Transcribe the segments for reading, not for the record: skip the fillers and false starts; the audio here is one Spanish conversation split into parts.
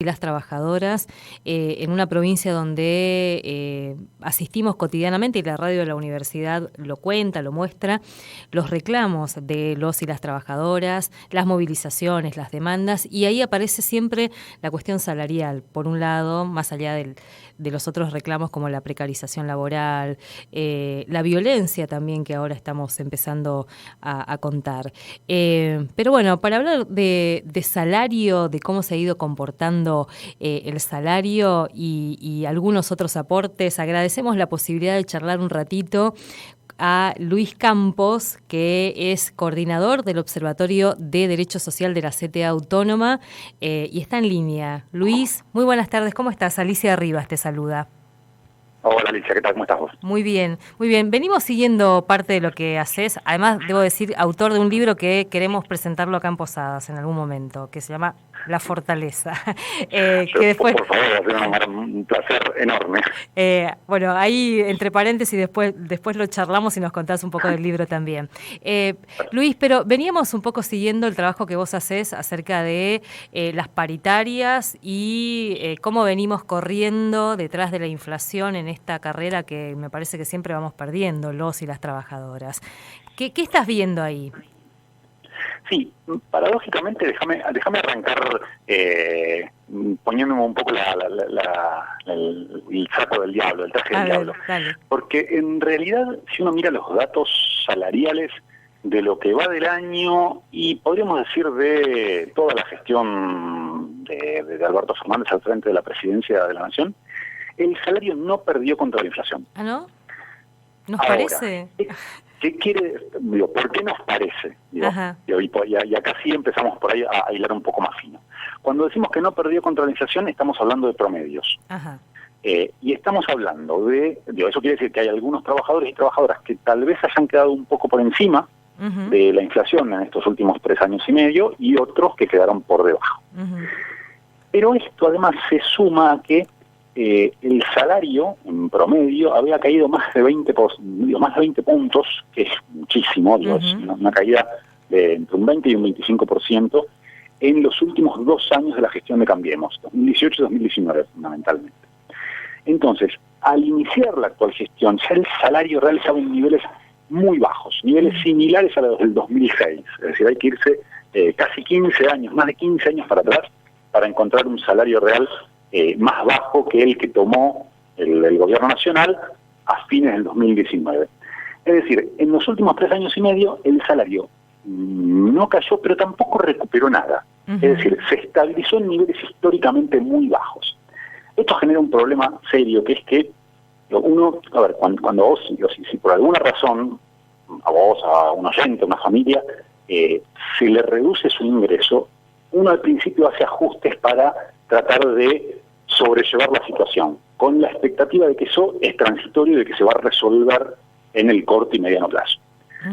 y las trabajadoras en una provincia donde asistimos cotidianamente, y la radio de la universidad lo cuenta, lo muestra, los reclamos de los y las trabajadoras, las movilizaciones, las demandas, y ahí aparece siempre la cuestión salarial, por un lado, más allá de los otros reclamos como la precarización laboral, la violencia también que ahora estamos empezando a contar. Pero bueno, para hablar de salario, de cómo se ha ido comportando el salario y algunos otros aportes, agradecemos la posibilidad de charlar un ratito a Luis Campos, que es coordinador del Observatorio de Derecho Social de la CTA Autónoma y está en línea. Luis, muy buenas tardes, ¿cómo estás? Alicia Rivas te saluda. Hola Alicia, ¿qué tal? ¿Cómo estás vos? Muy bien, muy bien. Venimos siguiendo parte de lo que haces. Además, debo decir, autor de un libro que queremos presentarlo acá en Posadas en algún momento, que se llama La Fortaleza. Que después, por favor, un placer enorme. Bueno, ahí entre paréntesis después lo charlamos y nos contás un poco del libro también. Luis, pero veníamos un poco siguiendo el trabajo que vos hacés acerca de las paritarias y cómo venimos corriendo detrás de la inflación en esta carrera que me parece que siempre vamos perdiendo, los y las trabajadoras. ¿Qué estás viendo ahí? Sí, paradójicamente, déjame arrancar poniéndome un poco el saco del diablo, el traje del diablo. Dale. Porque en realidad, si uno mira los datos salariales de lo que va del año, y podríamos decir de toda la gestión de Alberto Fernández al frente de la presidencia de la Nación, el salario no perdió contra la inflación. ¿Ah, no? ¿Nos Ahora, parece? ¿Qué quiere? ¿Por qué nos parece? Y acá sí empezamos por ahí a hilar un poco más fino. Cuando decimos que no perdió contra la inflación, estamos hablando de promedios. Ajá. Y estamos hablando eso quiere decir que hay algunos trabajadores y trabajadoras que tal vez hayan quedado un poco por encima de la inflación en estos últimos 3 años y medio, y otros que quedaron por debajo. Pero esto además se suma a que el salario en promedio había caído más de 20 puntos, que es muchísimo, es una caída de entre un 20 y un 25% en los últimos 2 años de la gestión de Cambiemos, 2018 y 2019 fundamentalmente. Entonces, al iniciar la actual gestión, ya el salario real estaba en niveles muy bajos, niveles similares a los del 2006, es decir, hay que irse casi 15 años, más de 15 años para atrás, para encontrar un salario real más bajo que el que tomó el gobierno nacional a fines del 2019. Es decir, en los últimos 3 años y medio el salario no cayó, pero tampoco recuperó nada. Es decir, se estabilizó en niveles históricamente muy bajos. Esto genera un problema serio, que es que uno, cuando vos, si por alguna razón, a vos, a un oyente, a una familia, se le reduce su ingreso, uno al principio hace ajustes para tratar de sobrellevar la situación, con la expectativa de que eso es transitorio y de que se va a resolver en el corto y mediano plazo.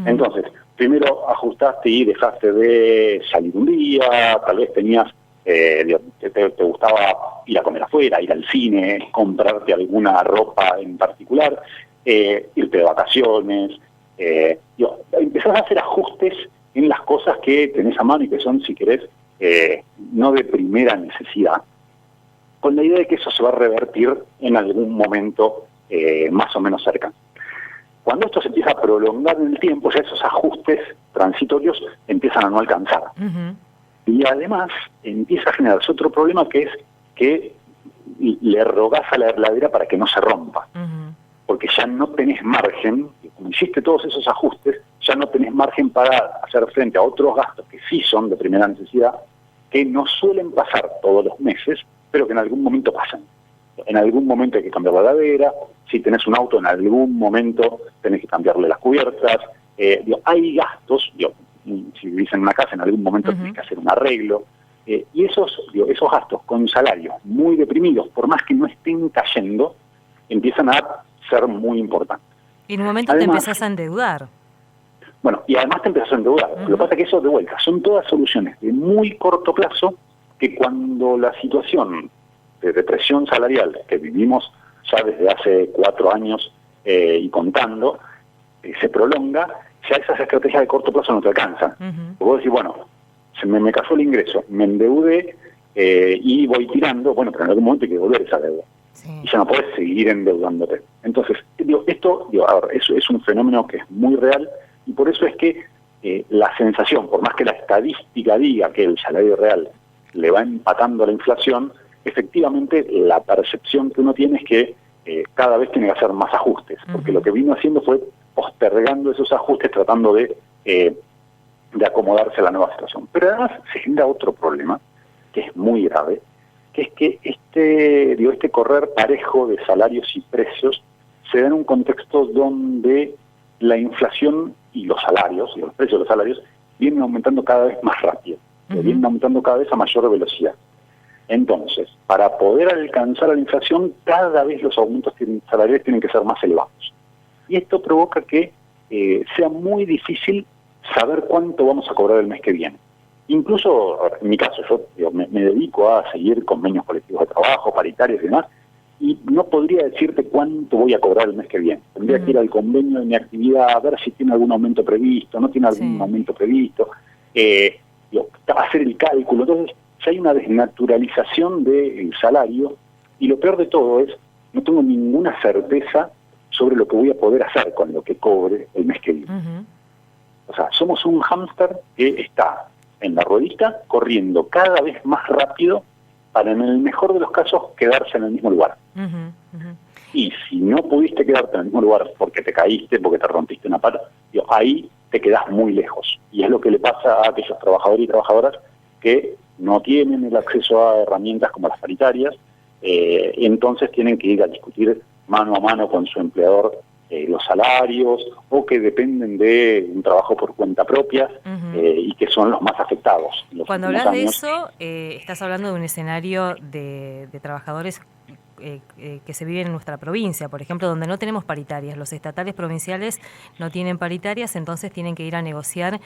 Entonces, primero ajustaste y dejaste de salir un día, tal vez tenías, te gustaba ir a comer afuera, ir al cine, comprarte alguna ropa en particular, irte de vacaciones, empezás a hacer ajustes en las cosas que tenés a mano y que son, si querés, no de primera necesidad, con la idea de que eso se va a revertir en algún momento más o menos cercano. Cuando esto se empieza a prolongar en el tiempo, ya esos ajustes transitorios empiezan a no alcanzar. Y además empieza a generarse otro problema, que es que le rogás a la heladera para que no se rompa. Porque ya no tenés margen, como hiciste todos esos ajustes, ya no tenés margen para hacer frente a otros gastos que sí son de primera necesidad, que no suelen pasar todos los meses, pero que en algún momento pasan. En algún momento hay que cambiar la heladera, si tenés un auto en algún momento tenés que cambiarle las cubiertas, hay gastos, si vivís en una casa en algún momento tenés que hacer un arreglo, y esos gastos con salarios muy deprimidos, por más que no estén cayendo, empiezan a ser muy importantes. Y en un momento además, te empezás a endeudar. Bueno, y además te empezás a endeudar. Lo que pasa es que eso, de vuelta, son todas soluciones de muy corto plazo, que cuando la situación de depresión salarial que vivimos ya desde hace 4 años y contando, se prolonga, ya esas estrategias de corto plazo no te alcanzan. Vos decís, bueno, se me cayó el ingreso, me endeudé, y voy tirando, bueno, pero en algún momento hay que devolver esa deuda. Sí. Y ya no podés seguir endeudándote. Entonces, a ver, eso es un fenómeno que es muy real, y por eso es que la sensación, por más que la estadística diga que el salario real le va empatando a la inflación, efectivamente la percepción que uno tiene es que cada vez tiene que hacer más ajustes, porque lo que vino haciendo fue postergando esos ajustes, tratando de acomodarse a la nueva situación. Pero además se genera otro problema, que es muy grave, que es que este correr parejo de salarios y precios se da en un contexto donde la inflación y los salarios, y los precios de los salarios, vienen aumentando cada vez más rápido, vienen aumentando cada vez a mayor velocidad. Entonces, para poder alcanzar a la inflación, cada vez los aumentos salariales tienen que ser más elevados. Y esto provoca que sea muy difícil saber cuánto vamos a cobrar el mes que viene. Incluso, en mi caso, yo me dedico a seguir convenios colectivos de trabajo, paritarios y demás, y no podría decirte cuánto voy a cobrar el mes que viene. Tendría que ir al convenio de mi actividad a ver si tiene algún aumento previsto, no tiene algún aumento previsto, hacer el cálculo. Entonces, ya hay una desnaturalización del salario, y lo peor de todo es, no tengo ninguna certeza sobre lo que voy a poder hacer con lo que cobre el mes que viene. O sea, somos un hámster que está en la ruedita corriendo cada vez más rápido para, en el mejor de los casos, quedarse en el mismo lugar. Y si no pudiste quedarte en el mismo lugar porque te caíste, porque te rompiste una pata, ahí te quedás muy lejos. Y es lo que le pasa a aquellos trabajadores y trabajadoras que no tienen el acceso a herramientas como las paritarias, entonces tienen que ir a discutir mano a mano con su empleador los salarios, o que dependen de un trabajo por cuenta propia, y que son los más afectados. Cuando hablas de eso, estás hablando de un escenario de trabajadores que se viven en nuestra provincia, por ejemplo, donde no tenemos paritarias. Los estatales provinciales no tienen paritarias, entonces tienen que ir a negociar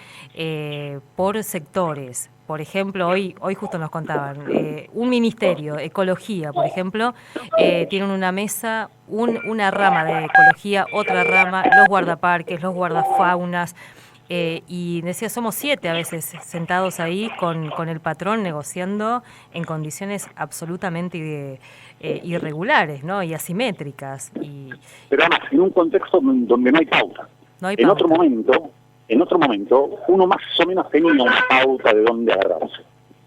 por sectores. Por ejemplo, hoy justo nos contaban, un ministerio, ecología, por ejemplo, tienen una mesa, una rama de ecología, otra rama, los guardaparques, los guardafaunas, y decía, somos 7 a veces sentados ahí con el patrón negociando en condiciones absolutamente irregulares, ¿no? Y asimétricas. Pero además, en un contexto donde no hay pauta. No hay pauta. En otro momento, uno más o menos tenía una pauta de dónde agarrarse.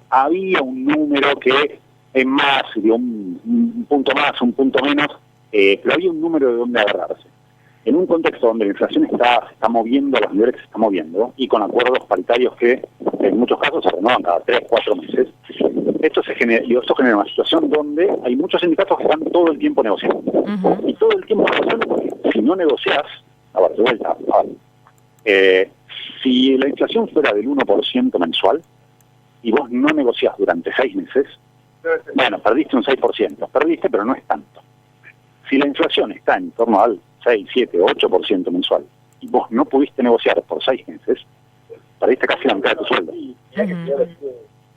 Había un número que es más, un punto más, un punto menos, pero había un número de dónde agarrarse. En un contexto donde la inflación se está moviendo a los niveles que se está moviendo, y con acuerdos paritarios que en muchos casos se renovan cada 3, 4 meses, esto genera una situación donde hay muchos sindicatos que están todo el tiempo negociando. Y todo el tiempo negociando, porque si no negociás, de vuelta, si la inflación fuera del 1% mensual y vos no negociás durante 6 meses, bueno, perdiste un 6%, pero no es tanto. Si la inflación está en torno al 6, 7, 8% mensual y vos no pudiste negociar por 6 meses, perdiste casi la mitad de tu sueldo.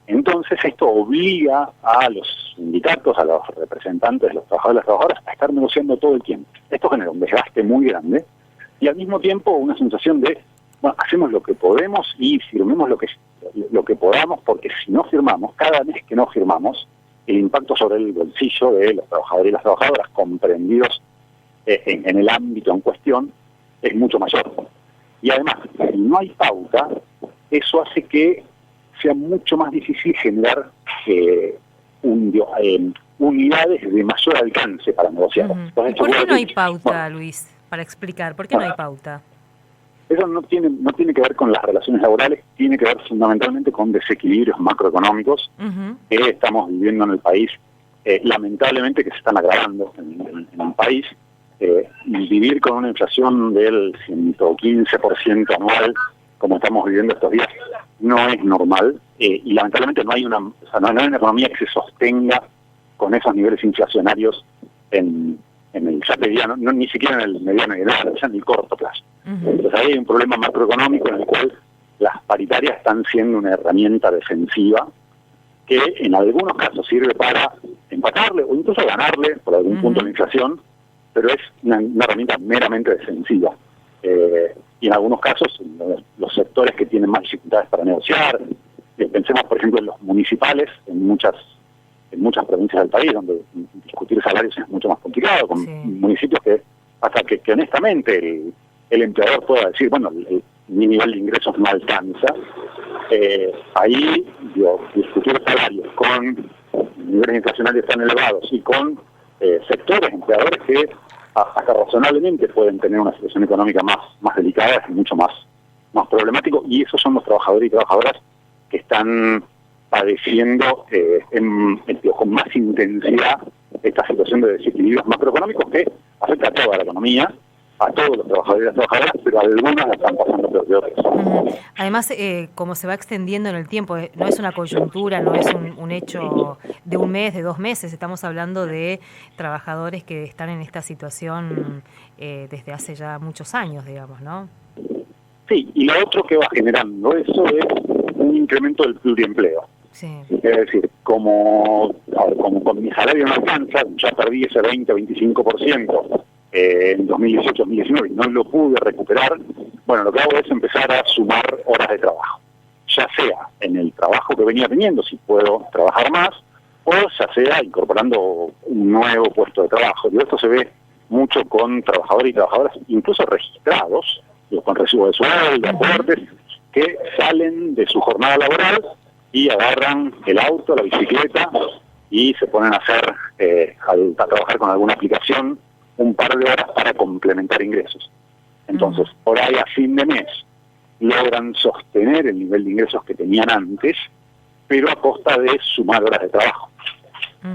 Entonces esto obliga a los sindicatos, a los representantes de los trabajadores y las trabajadoras a estar negociando todo el tiempo. Esto genera un desgaste muy grande y al mismo tiempo una sensación de, bueno, hacemos lo que podemos y firmemos lo que podamos, porque si no firmamos, cada mes que no firmamos, el impacto sobre el bolsillo de los trabajadores y las trabajadoras comprendidos en el ámbito en cuestión es mucho mayor. Y además, si no hay pauta, eso hace que sea mucho más difícil generar unidades de mayor alcance para negociar. ¿Y por qué no hay pauta, Luis? Para explicar, ¿por qué no hay pauta? Eso no tiene que ver con las relaciones laborales, tiene que ver fundamentalmente con desequilibrios macroeconómicos que estamos viviendo en el país, lamentablemente que se están agravando en el país. Vivir con una inflación del 115% anual, como estamos viviendo estos días, no es normal, y lamentablemente no hay una economía que se sostenga con esos niveles inflacionarios en el ya mediano, ni siquiera en el mediano y ya en el corto plazo. Entonces ahí hay un problema macroeconómico en el cual las paritarias están siendo una herramienta defensiva que en algunos casos sirve para empatarle o incluso ganarle por algún punto la inflación, pero es una herramienta meramente defensiva. Y en algunos casos, los sectores que tienen más dificultades para negociar, pensemos por ejemplo en los municipales, en muchas en muchas provincias del país, donde discutir salarios es mucho más complicado, con municipios que hasta que honestamente el empleador pueda decir, bueno, mi nivel de ingresos no alcanza, ahí discutir salarios con niveles inflacionarios tan elevados y con sectores empleadores que hasta razonablemente pueden tener una situación económica más delicada, es mucho más problemático, y esos son los trabajadores y trabajadoras que están padeciendo con más intensidad esta situación de desequilibrios macroeconómicos que afecta a toda la economía, a todos los trabajadores y las trabajadoras, pero algunas la están pasando peor que otras. Además, como se va extendiendo en el tiempo, no es una coyuntura, no es un hecho de un mes, de 2 meses, estamos hablando de trabajadores que están en esta situación desde hace ya muchos años, digamos, ¿no? Sí, y lo otro que va generando eso es un incremento del pluriempleo. Sí. Es decir, como con mi salario no alcanza, ya perdí ese 20-25% en 2018-2019 y no lo pude recuperar, bueno, lo que hago es empezar a sumar horas de trabajo, ya sea en el trabajo que venía teniendo, si puedo trabajar más, o ya sea incorporando un nuevo puesto de trabajo. Y esto se ve mucho con trabajadores y trabajadoras, incluso registrados, con recibo de sueldo, aportes, que salen de su jornada laboral y agarran el auto, la bicicleta y se ponen a a trabajar con alguna aplicación un par de horas para complementar ingresos. Entonces, por ahí a fin de mes logran sostener el nivel de ingresos que tenían antes, pero a costa de sumar horas de trabajo.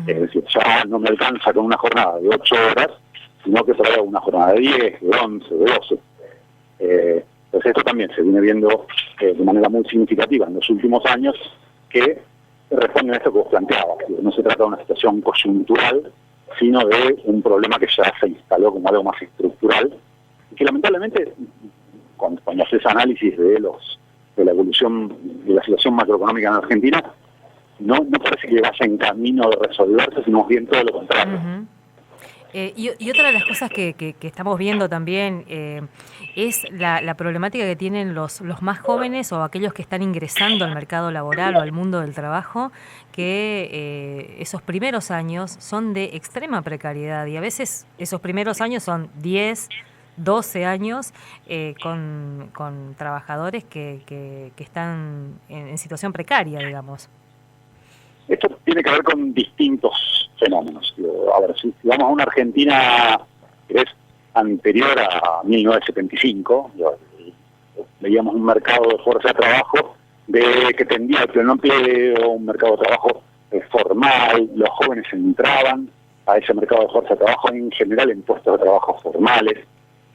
Es decir, ya no me alcanza con una jornada de 8 horas, sino que trae una jornada de 10, de 11, de 12. Entonces esto también se viene viendo de manera muy significativa en los últimos años, que responde a esto que vos planteabas, que no se trata de una situación coyuntural, sino de un problema que ya se instaló como algo más estructural, y que lamentablemente, cuando haces análisis de la evolución de la situación macroeconómica en Argentina, no parece que vaya en camino de resolverse, sino más bien todo lo contrario. Y otra de las cosas que estamos viendo también es la problemática que tienen los más jóvenes o aquellos que están ingresando al mercado laboral o al mundo del trabajo, que esos primeros años son de extrema precariedad y a veces esos primeros años son 10, 12 años con trabajadores que están en situación precaria, digamos. Esto tiene que ver con distintos fenómenos. A ver, si vamos a una Argentina que es anterior a 1975, veíamos un mercado de fuerza de trabajo que tendía al pleno empleo, un mercado de trabajo formal, los jóvenes entraban a ese mercado de fuerza de trabajo en general en puestos de trabajo formales,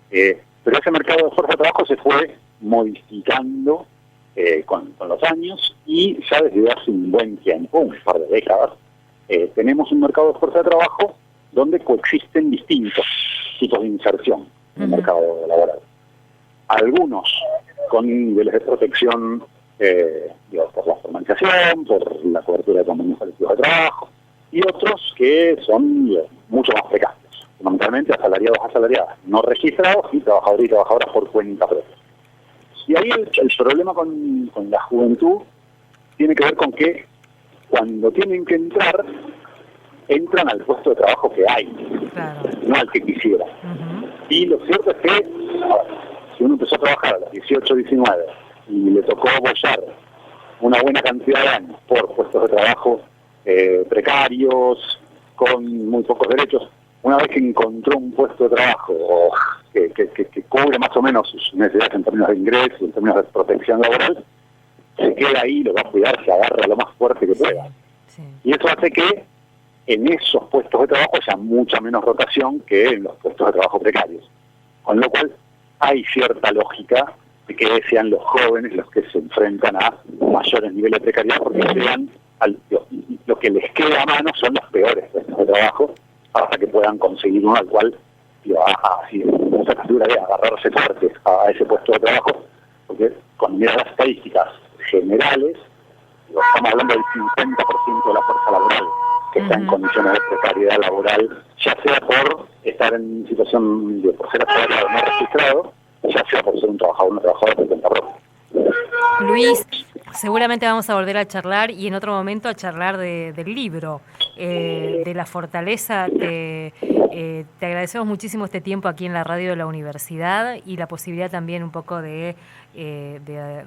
pero ese mercado de fuerza de trabajo se fue modificando con los años, y ya desde hace un buen tiempo, un par de décadas, tenemos un mercado de fuerza de trabajo donde coexisten distintos tipos de inserción en el mercado laboral. Algunos con niveles de protección por la formalización, por la cobertura de convenios colectivos de trabajo, y otros que son mucho más precarios, fundamentalmente asalariados, asalariadas, no registrados, y trabajadores y trabajadoras por cuenta propia. Y ahí el problema con la juventud tiene que ver con que cuando tienen que entran al puesto de trabajo que hay, no al que quisiera. Y lo cierto es que, si uno empezó a trabajar a los 18, 19 y le tocó bollar una buena cantidad de años por puestos de trabajo precarios, con muy pocos derechos, una vez que encontró un puesto de trabajo que cubre más o menos sus necesidades en términos de ingresos, en términos de protección laboral, se queda ahí, lo va a cuidar, se agarra lo más fuerte que pueda. Sí. Y eso hace que en esos puestos de trabajo haya mucha menos rotación que en los puestos de trabajo precarios. Con lo cual hay cierta lógica de que sean los jóvenes los que se enfrentan a mayores niveles de precariedad, porque lo que les queda a mano son los peores puestos de trabajo, hasta que puedan conseguir uno al cual esa captura de agarrarse fuertes a ese puesto de trabajo, porque cuando miras las estadísticas generales, estamos hablando del 50% de la fuerza laboral que está en condiciones de precariedad laboral, ya sea por estar en situación por ser asalariado no registrado, ya sea por ser un trabajador o una trabajadora por cuenta propia. Luis, seguramente vamos a volver a charlar y en otro momento a charlar del libro de la fortaleza. Te agradecemos muchísimo este tiempo aquí en la radio de la universidad y la posibilidad también un poco de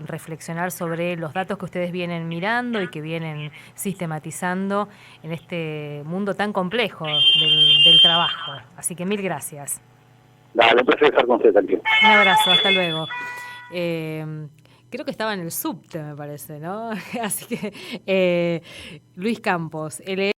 reflexionar sobre los datos que ustedes vienen mirando y que vienen sistematizando en este mundo tan complejo del trabajo. Así que mil gracias. Dale, un placer estar con usted aquí. Un abrazo, hasta luego. Creo que estaba en el subte, me parece, ¿no? Así que Luis Campos, él